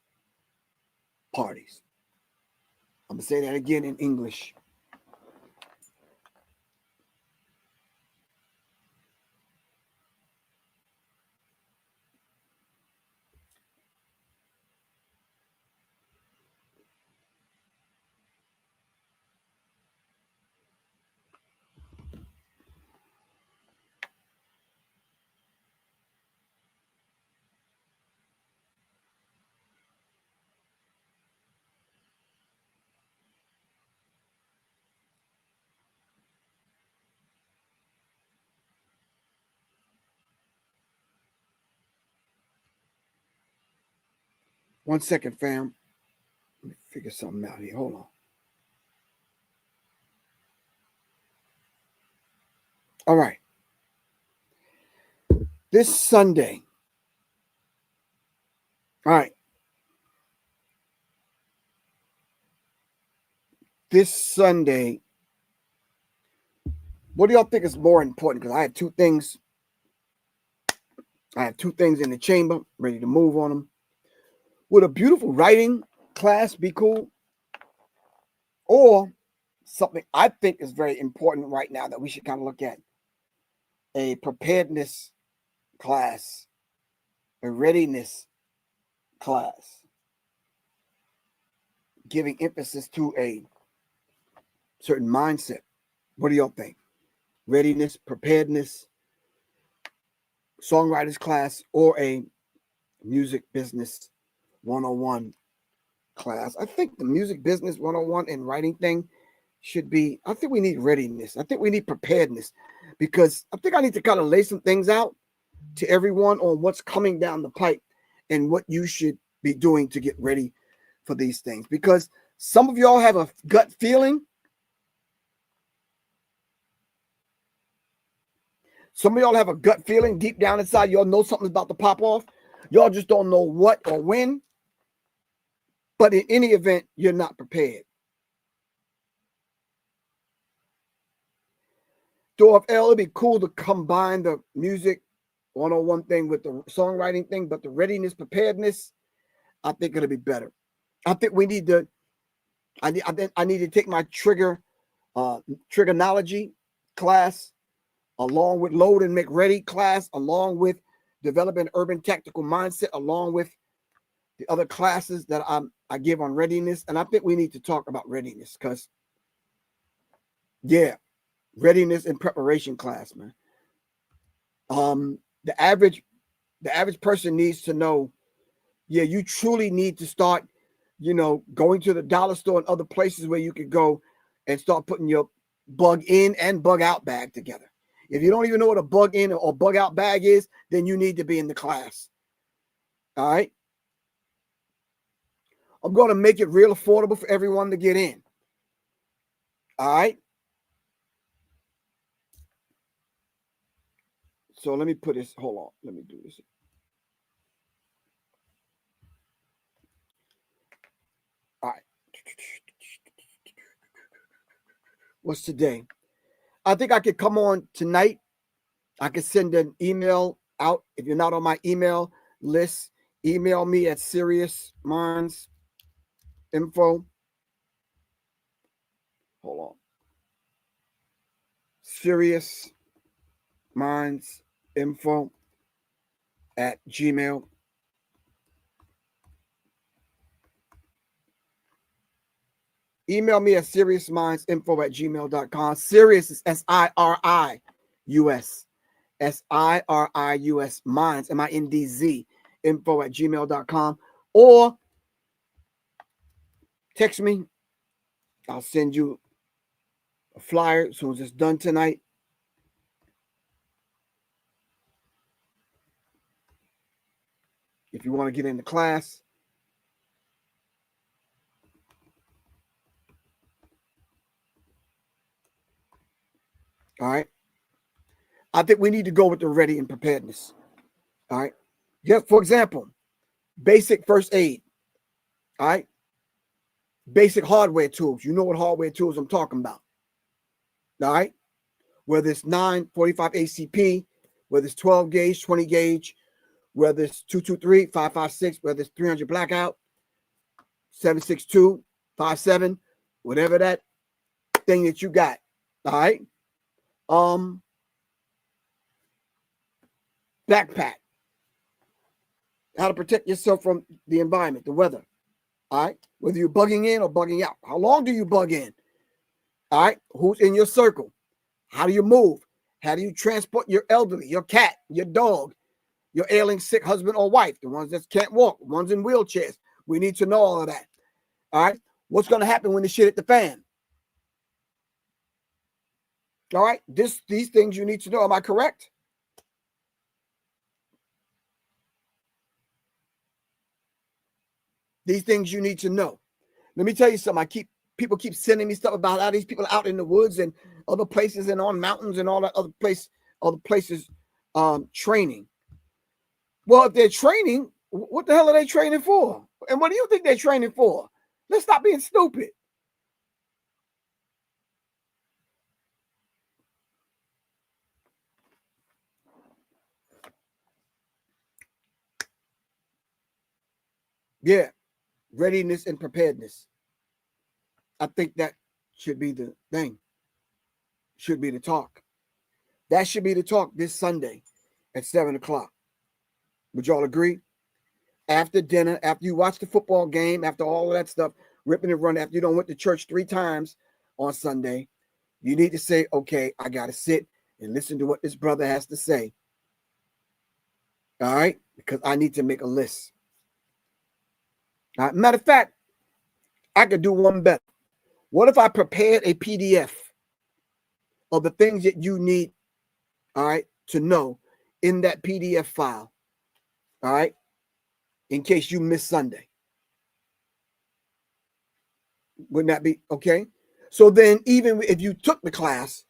parties. I'm going to say that again in English. One second, fam. Let me figure something out here. Hold on. All right. This Sunday. All right. This Sunday. What do y'all think is more important? Because I have two things. I have two things in the chamber, ready to move on them. Would a beautiful writing class be cool? Or something I think is very important right now that we should kind of look at. A preparedness class, a readiness class, giving emphasis to a certain mindset. What do y'all think? Readiness, preparedness, songwriters class, or a music business 101 class? I think the music business 101 and writing thing should be, I think we need readiness. I think we need preparedness, because I think I need to kind of lay some things out to everyone on what's coming down the pipe and what you should be doing to get ready for these things. Because some of y'all have a gut feeling. Some of y'all have a gut feeling deep down inside. Y'all know something's about to pop off. Y'all just don't know what or when. But in any event, you're not prepared. Dorf L, it'd be cool to combine the music 101 thing with the songwriting thing, but the readiness, preparedness, I think it'll be better. I think we need to, I need to take my trigonology class, along with load and make ready class, along with developing urban tactical mindset, along with the other classes that I give on readiness. And I think we need to talk about readiness, because, yeah, readiness and preparation class, man. The average person needs to know, yeah, you truly need to start, going to the dollar store and other places where you could go and start putting your bug in and bug out bag together. If you don't even know what a bug in or bug out bag is, then you need to be in the class. All right. I'm going to make it real affordable for everyone to get in. All right. So let me put this, hold on. Let me do this. All right. What's today? I think I could come on tonight. I could send an email out. If you're not on my email list, email me at Serious Minds Info. Hold on. Serious Minds Info at Gmail. Email me at seriousmindsinfo@gmail.com. Serious is SIRIUS. SIRIUS minds, MINDZ, info@gmail.com. Or text me. I'll send you a flyer as soon as it's done tonight. If you want to get into class. All right. I think we need to go with the ready and preparedness. All right. Just for example, basic first aid. All right. Basic hardware tools. You know what hardware tools I'm talking about. All right. Whether it's 945 ACP, whether it's 12 gauge, 20 gauge, whether it's 223, 556, whether it's 300 blackout, 762, 57, whatever that thing that you got. All right. Backpack. How to protect yourself from the environment, the weather. All right. Whether you're bugging in or bugging out. How long do you bug in? All right. Who's in your circle? How do you move? How do you transport your elderly, your cat, your dog, your ailing sick husband or wife, the ones that can't walk, the ones in wheelchairs? We need to know all of that. All right. What's going to happen when the shit hit the fan? All right. These things you need to know. Am I correct? These things you need to know. Let me tell you something. People keep sending me stuff about how these people out in the woods and other places and on mountains and all that other places training. Well, if they're training, what the hell are they training for? And what do you think they're training for? Let's stop being stupid. Yeah. Readiness and preparedness. I think that should be the thing. Should be the talk. That should be the talk this Sunday at 7 o'clock. Would y'all agree? After dinner, after you watch the football game, after all of that stuff, ripping and running, after you done went to church 3 times on Sunday, you need to say, okay, I got to sit and listen to what this brother has to say. All right? Because I need to make a list. All right? Matter of fact, I could do one better. What if I prepared a PDF of the things that you need, all right, to know in that PDF file, all right, in case you miss Sunday? Wouldn't that be okay? So then even if you took the class,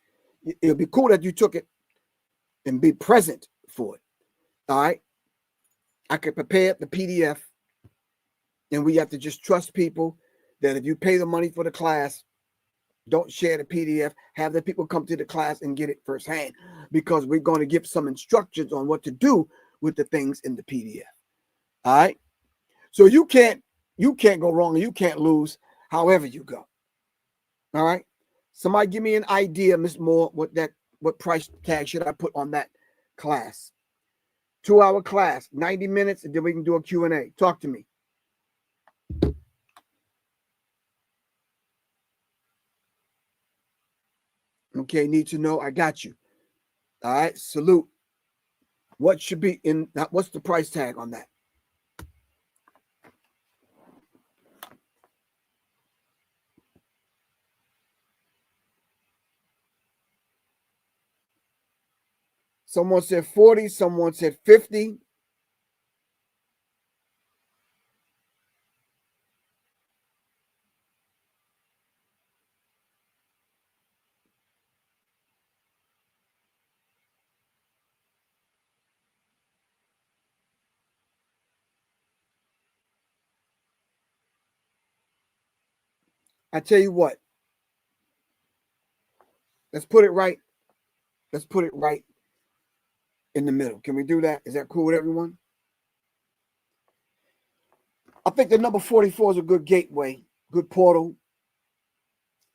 it'll be cool that you took it and be present for it, all right? I could prepare the PDF, and we have to just trust people that if you pay the money for the class, don't share the PDF, have the people come to the class and get it firsthand, because we're going to give some instructions on what to do with the things in the PDF. All right. So you can't go wrong and you can't lose however you go. All right. Somebody give me an idea, Miss Moore, what price tag should I put on that class? 2-hour class, 90 minutes, and then we can do a Q&A. Talk to me. Okay, need to know. I got you. All right, salute. What should be in that? What's the price tag on that? Someone said 40, someone said 50. I tell you what. Let's put it right. Let's put it right in the middle. Can we do that? Is that cool with everyone? I think the number 44 is a good gateway, good portal.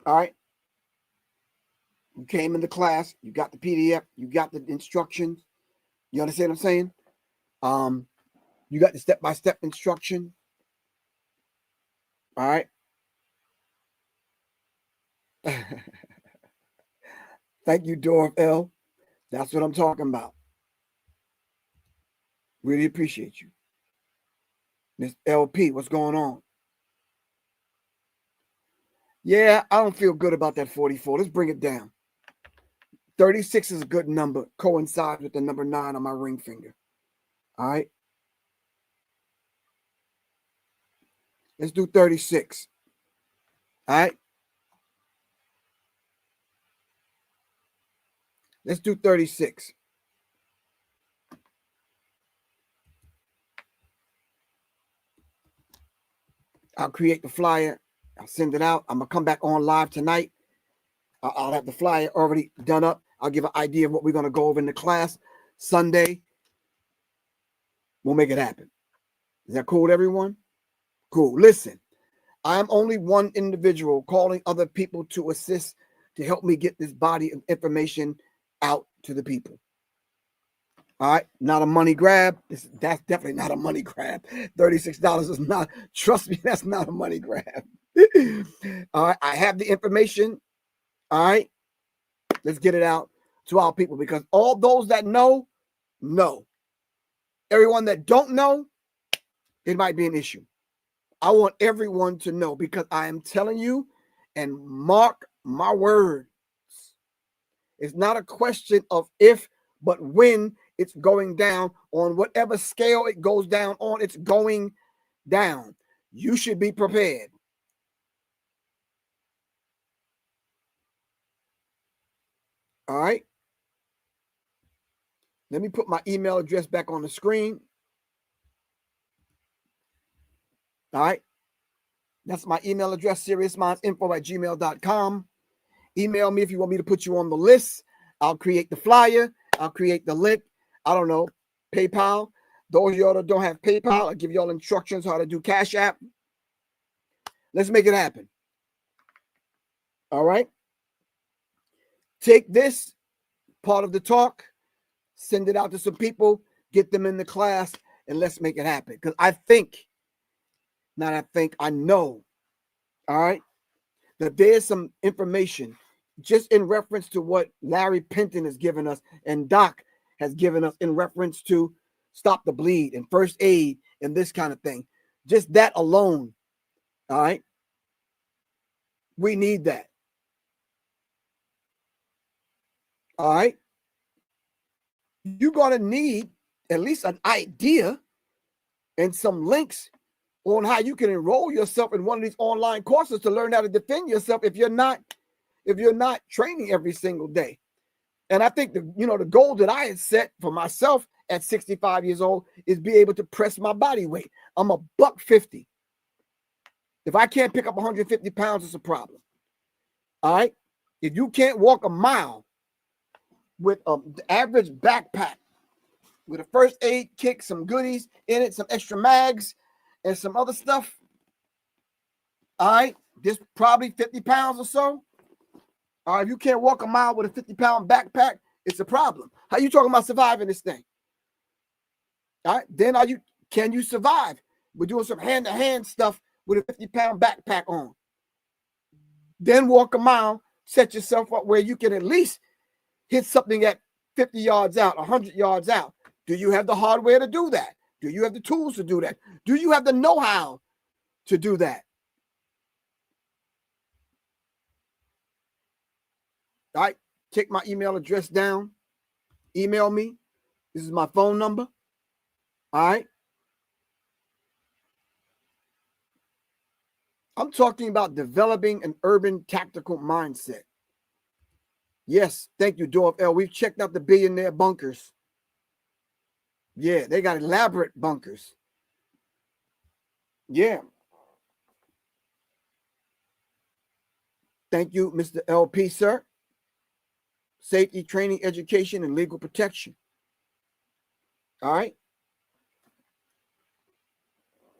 All right. You came into class, you got the PDF, you got the instructions. You understand what I'm saying? You got the step-by-step instruction. All right. Thank you, Dorf L. That's what I'm talking about. Really appreciate you. Miss LP, what's going on? Yeah, I don't feel good about that 44. Let's bring it down. 36 is a good number. Coincides with the number 9 on my ring finger. All right. Let's do 36. All right. Let's do 36. I'll create the flyer. I'll send it out. I'm going to come back on live tonight. I'll have the flyer already done up. I'll give an idea of what we're going to go over in the class. Sunday, we'll make it happen. Is that cool with everyone? Cool. Listen, I am only one individual calling other people to assist to help me get this body of information out to the people. All right, not a money grab. That's definitely not a money grab. $36 is not, trust me, that's not a money grab. All right, I have the information. All right, let's get it out to our people, because all those that know. Everyone that don't know, it might be an issue. I want everyone to know, because I am telling you, and mark my words, it's not a question of if, but when it's going down. On whatever scale it goes down on, it's going down. You should be prepared. All right. Let me put my email address back on the screen. All right. That's my email address, seriousmindsinfo@gmail.com. Email me if you want me to put you on the list. I'll create the flyer. I'll create the link. I don't know. PayPal. Those of y'all that don't have PayPal, I'll give y'all instructions how to do Cash App. Let's make it happen. All right. Take this part of the talk, send it out to some people, get them in the class, and let's make it happen. Because I know, all right, that there's some information just in reference to what Larry Penton has given us and Doc has given us in reference to stop the bleed and first aid and this kind of thing. Just that alone, all right, we need that. All right. You're going to need at least an idea and some links on how you can enroll yourself in one of these online courses to learn how to defend yourself if you're not training every single day. And I think the goal that I had set for myself at 65 years old is be able to press my body weight. I'm a $150. If I can't pick up 150 pounds, it's a problem. All right. If you can't walk a mile with an average backpack with a first aid kit, some goodies in it, some extra mags, and some other stuff, all right, this probably 50 pounds or so. All right, if you can't walk a mile with a 50-pound backpack, it's a problem. How you talking about surviving this thing? All right, then can you survive? We're doing some hand-to-hand stuff with a 50-pound backpack on. Then walk a mile, set yourself up where you can at least hit something at 50 yards out, 100 yards out. Do you have the hardware to do that? Do you have the tools to do that? Do you have the know-how to do that? All right, take my email address down. Email me. This is my phone number. All right. I'm talking about developing an urban tactical mindset. Yes, thank you, Dorf L. We've checked out the billionaire bunkers. Yeah, they got elaborate bunkers. Yeah. Thank you, Mr. LP, sir. Safety, training, education, and legal protection. All right.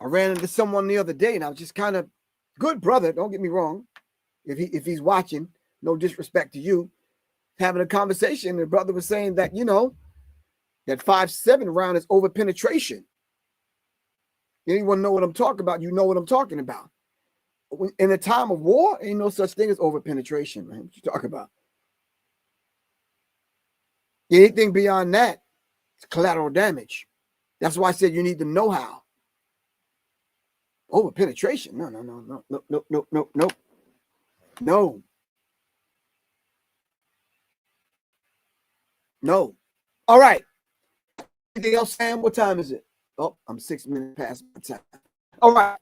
I ran into someone the other day, and I was just kind of good brother. Don't get me wrong. If he's watching, no disrespect to you. Having a conversation, the brother was saying that, that 5.7 round is over penetration. Anyone know what I'm talking about? You know what I'm talking about. In a time of war, ain't no such thing as over penetration, man. What you talking about? Anything beyond that, it's collateral damage. That's why I said you need the know-how. Over penetration? No. No. All right. Anything else, Sam? What time is it? Oh, I'm 6 minutes past my time. All right.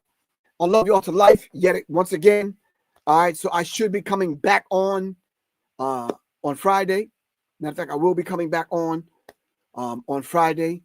I love you all to life yet once again. All right. So I should be coming back on Friday. Matter of fact, I will be coming back on Friday.